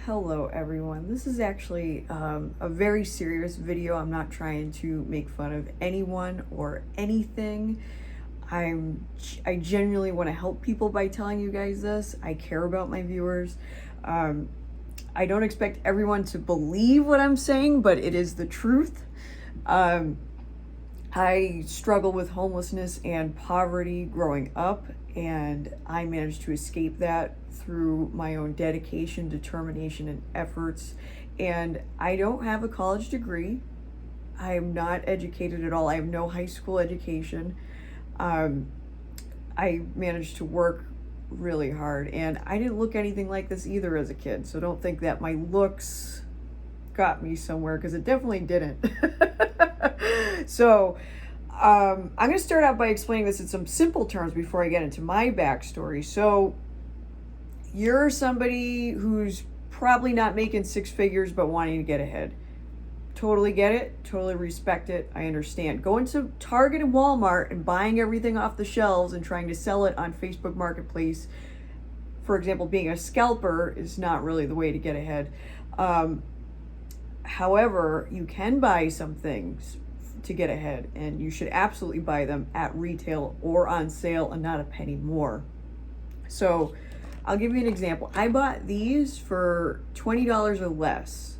Hello everyone. This is actually a very serious video. I'm not trying to make fun of anyone or anything. I genuinely want to help people by telling you guys this. I care about my viewers. I don't expect everyone to believe what I'm saying, but it is the truth. I struggled with homelessness and poverty growing up, and I managed to escape that through my own dedication, determination, and efforts. And I don't have a college degree. I am not educated at all. I have no high school education. I managed to work really hard, and I didn't look anything like this either as a kid. So don't think that my looks got me somewhere, because it definitely didn't. So I'm going to start out by explaining this in some simple terms before I get into my backstory. So you're somebody who's probably not making six figures but wanting to get ahead. Totally get it, totally respect it, I understand. Going to Target and Walmart and buying everything off the shelves and trying to sell it on Facebook Marketplace, for example, being a scalper, is not really the way to get ahead. However, you can buy some things to get ahead, and you should absolutely buy them at retail or on sale and not a penny more. So I'll give you an example. I bought these for $20 or less,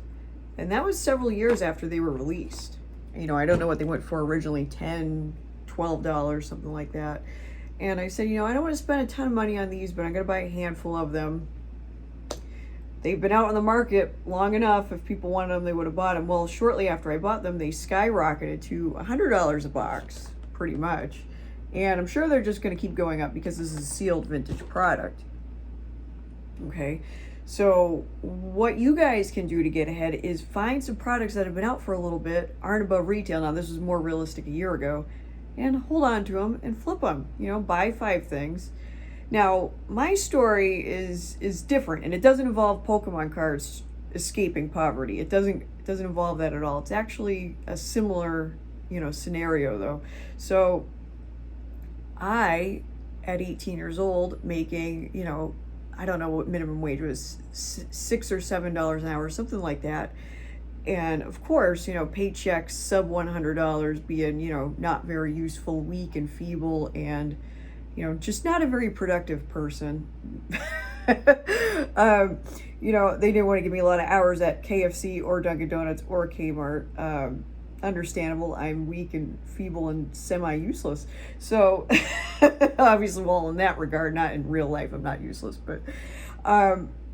and that was several years after they were released. I don't know what they went for originally, $10, $12, something like that. And I said, I don't want to spend a ton of money on these, but I'm going to buy a handful of them. They've been out on the market long enough. If people wanted them, they would have bought them. Well, shortly after I bought them, they skyrocketed to $100 a box, pretty much. And I'm sure they're just going to keep going up because this is a sealed vintage product. Okay, so what you guys can do to get ahead is find some products that have been out for a little bit, aren't above retail. Now, this was more realistic a year ago, and hold on to them and flip them. Buy 5 things. Now, my story is different, and it doesn't involve Pokemon cards escaping poverty. It doesn't involve that at all. It's actually a similar, scenario though. So I, at 18 years old, making, I don't know what minimum wage was, $6 or $7 an hour, something like that. And of course, paychecks sub $100, being, not very useful, weak and feeble, and just not a very productive person. They didn't want to give me a lot of hours at KFC or Dunkin' Donuts or Kmart. Understandable. I'm weak and feeble and semi-useless. So obviously, well, in that regard, not in real life, I'm not useless, but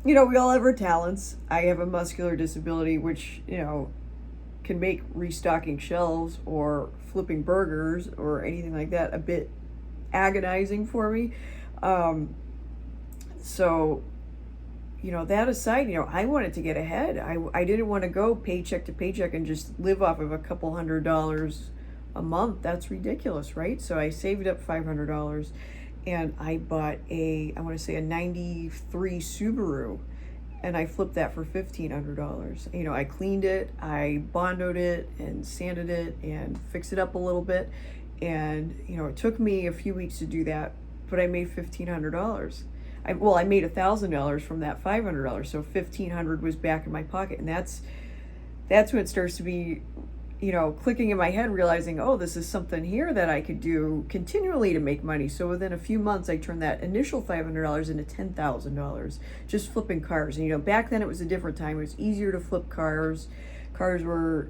we all have our talents. I have a muscular disability, which, can make restocking shelves or flipping burgers or anything like that a bit agonizing for me. So that aside, I wanted to get ahead. I didn't want to go paycheck to paycheck and just live off of a couple $100 a month. That's ridiculous, right? So I saved up $500 and I bought I want to say a 93 Subaru, and I flipped that for $1,500. I cleaned it, I bondoed it and sanded it and fixed it up a little bit. And, it took me a few weeks to do that, but I made $1,500. I made $1,000 from that $500. So $1,500 was back in my pocket. And that's when it starts to be, clicking in my head, realizing, oh, this is something here that I could do continually to make money. So within a few months, I turned that initial $500 into $10,000, just flipping cars. And, back then it was a different time. It was easier to flip cars. Cars were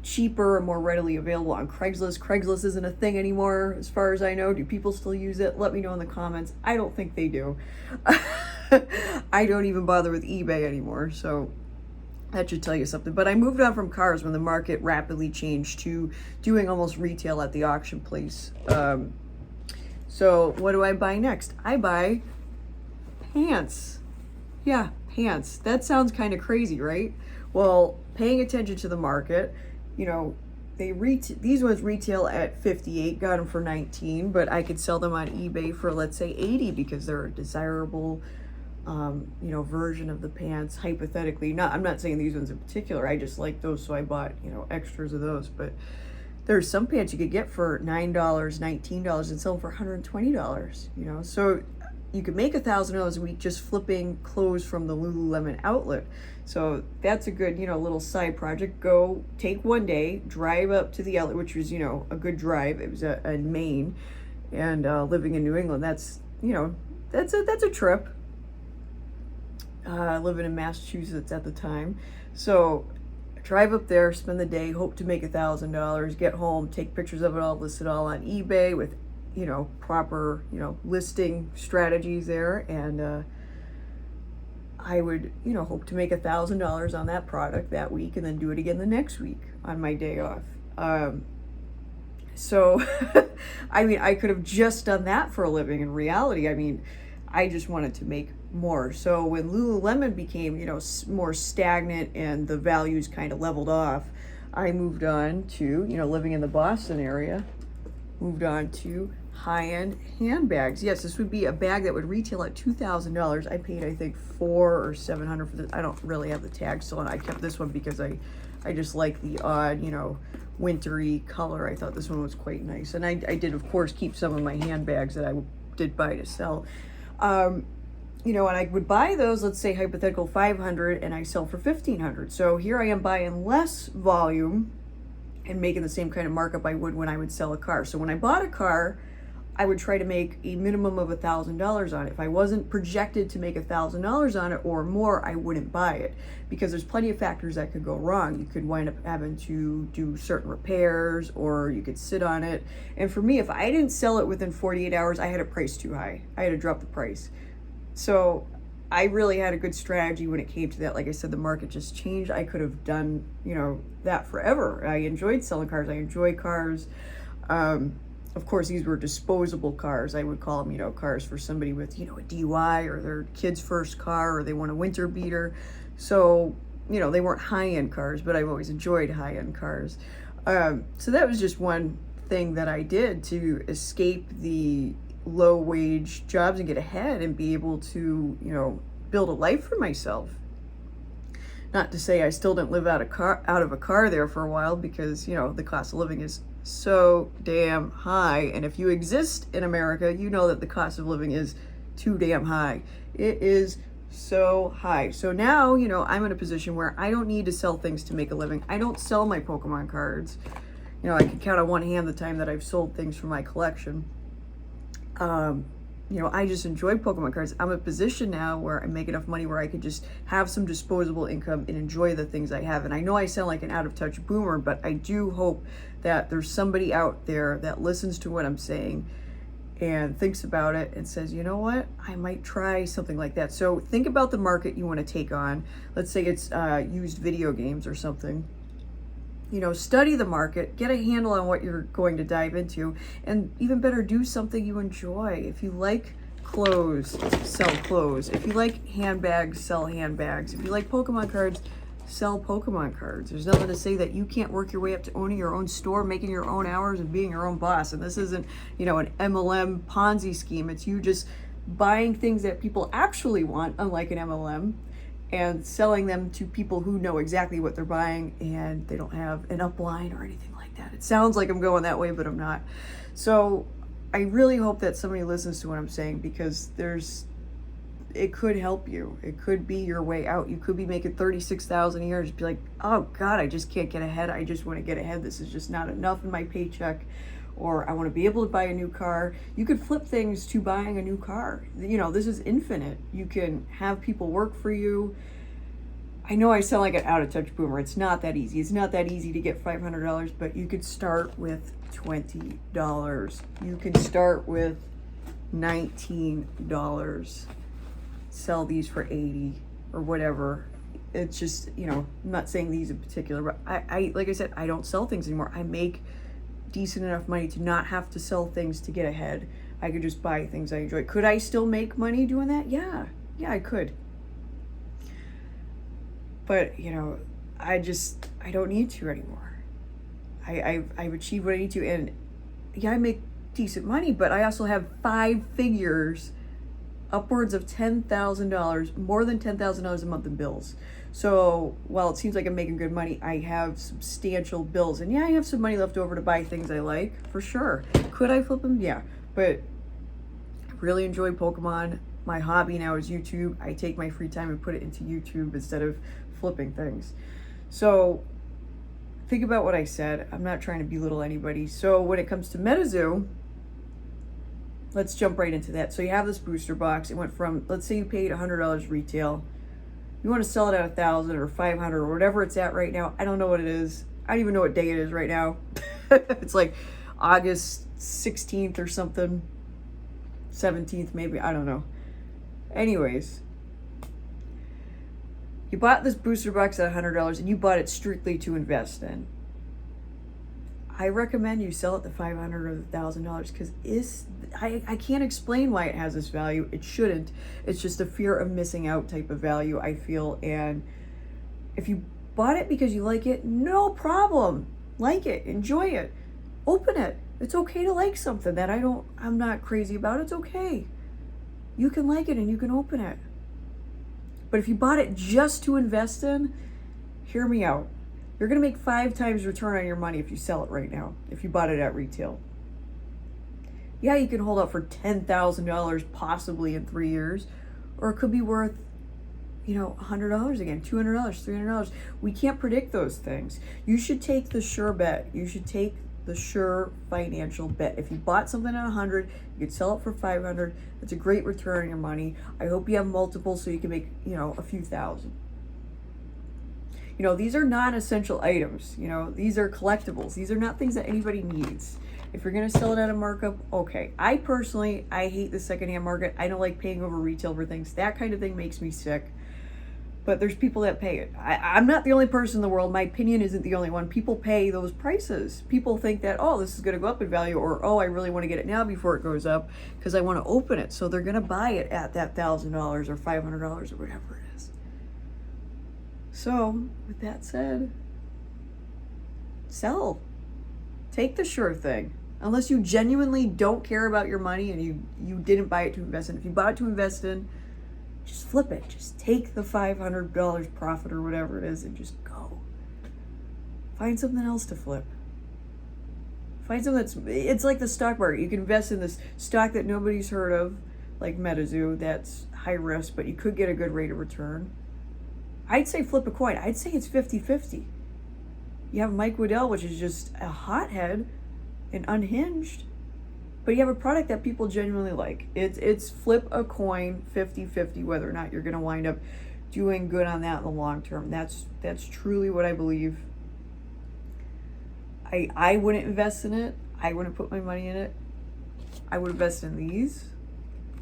cheaper and more readily available on Craigslist. Craigslist isn't a thing anymore, as far as I know. Do people still use it? Let me know in the comments. I don't think they do. I don't even bother with eBay anymore, so that should tell you something. But I moved on from cars when the market rapidly changed to doing almost retail at the auction place. So what do I buy next? I buy pants. Yeah, pants. That sounds kind of crazy, right? Well, paying attention to the market, these ones retail at $58, got them for $19, but I could sell them on eBay for, let's say, $80 because they're a desirable, version of the pants, hypothetically. I'm not saying these ones in particular. I just like those, so I bought, extras of those. But there's some pants you could get for $9, $19 and sell them for $120, So you could make $1,000 a week just flipping clothes from the Lululemon outlet. So that's a good, little side project. Go take one day, drive up to the outlet, which was, a good drive. It was in Maine, and living in New England, that's a trip. Living in Massachusetts at the time. So drive up there, spend the day, hope to make $1,000, get home, take pictures of it all, list it all on eBay with proper, listing strategies there. And I would, hope to make $1,000 on that product that week, and then do it again the next week on my day off. So, I could have just done that for a living. In reality, I just wanted to make more. So when Lululemon became, more stagnant and the values kind of leveled off, I moved on to, living in the Boston area, moved on to high-end handbags. Yes, this would be a bag that would retail at $2,000. I paid, I think, $400 or $700 for this. I don't really have the tag still, and I kept this one because I just like the odd, wintry color. I thought this one was quite nice. And I did, of course, keep some of my handbags that I did buy to sell. And I would buy those, let's say hypothetical 500, and I sell for 1,500. So here I am buying less volume and making the same kind of markup I would when I would sell a car. So when I bought a car, I would try to make a minimum of $1,000 on it. If I wasn't projected to make $1,000 on it or more, I wouldn't buy it, because there's plenty of factors that could go wrong. You could wind up having to do certain repairs, or you could sit on it. And for me, if I didn't sell it within 48 hours, I had it priced too high. I had to drop the price. So I really had a good strategy when it came to that. Like I said, the market just changed. I could have done, that forever. I enjoyed selling cars. I enjoy cars. Of course, these were disposable cars. I would call them, cars for somebody with, a DUI, or their kid's first car, or they want a winter beater. So, they weren't high-end cars, but I've always enjoyed high-end cars. So that was just one thing that I did to escape the low-wage jobs and get ahead and be able to, build a life for myself. Not to say I still didn't live out of a car there for a while, because, the cost of living is so damn high. And if you exist in America, you know that the cost of living is too damn high. It is so high. So now, I'm in a position where I don't need to sell things to make a living. I don't sell my Pokemon cards. I can count on one hand the time that I've sold things from my collection. I just enjoy Pokemon cards. I'm in a position now where I make enough money where I could just have some disposable income and enjoy the things I have. And I know I sound like an out-of-touch boomer, but I do hope that there's somebody out there that listens to what I'm saying and thinks about it and says, you know what, I might try something like that. So think about the market you want to take on. Let's say it's used video games or something. Study the market, get a handle on what you're going to dive into, and even better, do something you enjoy. If you like clothes, sell clothes. If you like handbags, sell handbags. If you like Pokemon cards, sell Pokemon cards. There's nothing to say that you can't work your way up to owning your own store, making your own hours, and being your own boss. And this isn't, an MLM Ponzi scheme. It's you just buying things that people actually want, unlike an MLM, and selling them to people who know exactly what they're buying, and they don't have an upline or anything like that. It sounds like I'm going that way, but I'm not. So I really hope that somebody listens to what I'm saying, because it could help you. It could be your way out. You could be making $36,000 a year and just be like, oh God, I just can't get ahead. I just want to get ahead. This is just not enough in my paycheck. Or I want to be able to buy a new car. You could flip things to buying a new car. This is infinite. You can have people work for you. I know I sound like an out-of-touch boomer. It's not that easy. It's not that easy to get $500, but you could start with $20. You can start with $19. Sell these for $80 or whatever. It's just, I'm not saying these in particular, but I like I said, I don't sell things anymore. I make decent enough money to not have to sell things to get ahead. I could just buy things I enjoy. Could I still make money doing that? Yeah, I could. But, I don't need to anymore. I've achieved what I need to. And yeah, I make decent money, but I also have 5 figures, upwards of $10,000, more than $10,000 a month in bills. So while it seems like I'm making good money, I have substantial bills. And yeah, I have some money left over to buy things I like, for sure. Could I flip them? Yeah. But Really enjoy Pokemon. My hobby now is YouTube. I take my free time and put it into YouTube instead of flipping things. So think about what I said. I'm not trying to belittle anybody. So when it comes to Metazoo, let's jump right into that. So you have this booster box. It went from, let's say you paid $100 retail. You want to sell it at $1,000 or $500 or whatever it's at right now. I don't know what it is. I don't even know what day it is right now. It's like August 16th or something. 17th maybe. I don't know. Anyways, you bought this booster box at $100 and you bought it strictly to invest in. I recommend you sell it to $500 or $1,000 because I can't explain why it has this value. It shouldn't. It's just a fear of missing out type of value, I feel. And if you bought it because you like it, no problem. Like it, enjoy it, open it. It's okay to like something that I'm not crazy about. It's okay. You can like it and you can open it. But if you bought it just to invest in, hear me out. You're going to make 5 times return on your money if you sell it right now, if you bought it at retail. Yeah, you can hold out for $10,000 possibly in 3 years, or it could be worth, $100 again, $200, $300. We can't predict those things. You should take the sure bet. You should take the sure financial bet. If you bought something at 100, you could sell it for 500. That's a great return on your money. I hope you have multiple so you can make, a few thousand. These are non-essential items. These are collectibles. These are not things that anybody needs. If you're going to sell it at a markup, okay. I hate the secondhand market. I don't like paying over retail for things. That kind of thing makes me sick. But there's people that pay it. I'm not the only person in the world. My opinion isn't the only one. People pay those prices. People think that, this is going to go up in value, or, I really want to get it now before it goes up because I want to open it. So they're going to buy it at that $1,000 or $500 or whatever it is. So, with that said, sell. Take the sure thing. Unless you genuinely don't care about your money and you didn't buy it to invest in. If you bought it to invest in, just flip it. Just take the $500 profit or whatever it is and just go. Find something else to flip. Find something it's like the stock market. You can invest in this stock that nobody's heard of, like Metazoo, that's high risk, but you could get a good rate of return. I'd say flip a coin. I'd say it's 50-50. You have Mike Waddell, which is just a hothead and unhinged, but you have a product that people genuinely like. It's flip a coin 50-50 whether or not you're going to wind up doing good on that in the long term. That's truly what I believe. I wouldn't invest in it. I wouldn't put my money in it. I would invest in these.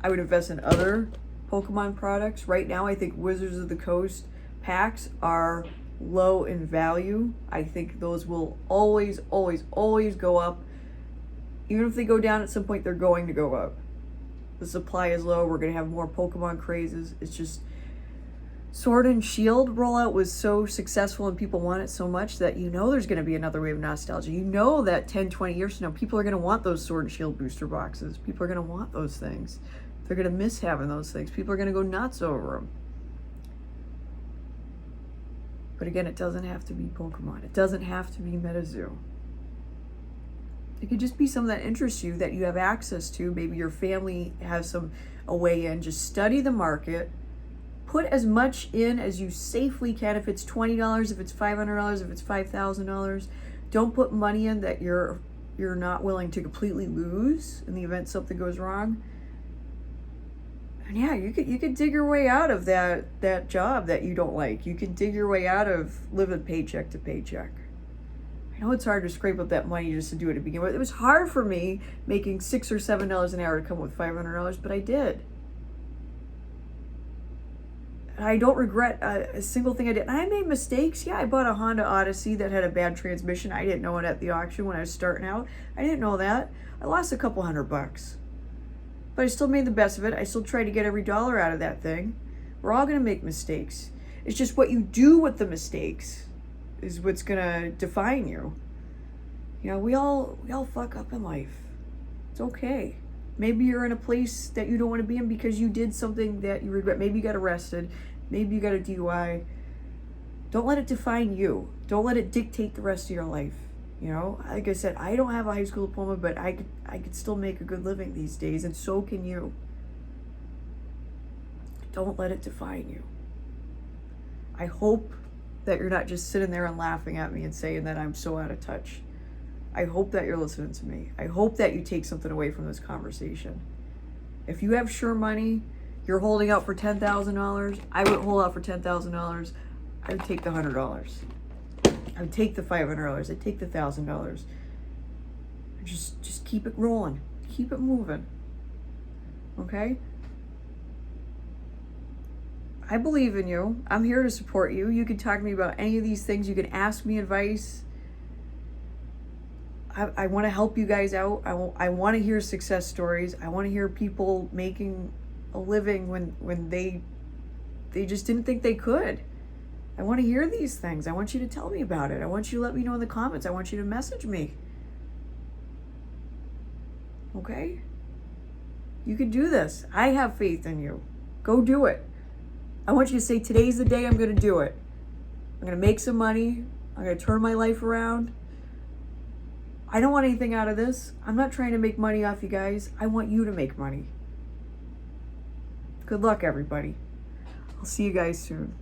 I would invest in other Pokemon products. Right now, I think Wizards of the Coast packs are low in value. I think those will always, always, always go up. Even if they go down at some point, they're going to go up. The supply is low. We're going to have more Pokemon crazes. It's just Sword and Shield rollout was so successful and people want it so much that there's going to be another wave of nostalgia. That 10, 20 years from now, people are going to want those Sword and Shield booster boxes. People are going to want those things. They're going to miss having those things. People are going to go nuts over them. But again, it doesn't have to be Pokemon. It doesn't have to be Metazoo. It could just be something that interests you, that you have access to. Maybe your family has a way in. Just study the market. Put as much in as you safely can. If it's $20, if it's $500, if it's $5,000. Don't put money in that you're not willing to completely lose in the event something goes wrong. And yeah, you could dig your way out of that job that you don't like. You can dig your way out of living paycheck to paycheck. I know it's hard to scrape up that money just to do it to begin with. It was hard for me making $6 or $7 an hour to come with $500, but I did. And I don't regret a single thing I did. And I made mistakes. Yeah, I bought a Honda Odyssey that had a bad transmission. I didn't know it at the auction when I was starting out. I didn't know that. I lost a couple $100. But I still made the best of it. I still tried to get every dollar out of that thing. We're all going to make mistakes. It's just what you do with the mistakes is what's going to define you. We all fuck up in life. It's okay. Maybe you're in a place that you don't want to be in because you did something that you regret. Maybe you got arrested. Maybe you got a DUI. Don't let it define you. Don't let it dictate the rest of your life. Like I said, I don't have a high school diploma, but I could still make a good living these days, and so can you. Don't let it define you. I hope that you're not just sitting there and laughing at me and saying that I'm so out of touch. I hope that you're listening to me. I hope that you take something away from this conversation. If you have sure money, you're holding out for $10,000, I would hold out for $10,000. I would take the $100. I would take the $500. I'd take the $1,000. Just keep it rolling. Keep it moving. Okay? I believe in you. I'm here to support you. You can talk to me about any of these things. You can ask me advice. I want to help you guys out. I want to hear success stories. I want to hear people making a living when they just didn't think they could. I want to hear these things. I want you to tell me about it. I want you to let me know in the comments. I want you to message me. Okay? You can do this. I have faith in you. Go do it. I want you to say, today's the day I'm going to do it. I'm going to make some money. I'm going to turn my life around. I don't want anything out of this. I'm not trying to make money off you guys. I want you to make money. Good luck, everybody. I'll see you guys soon.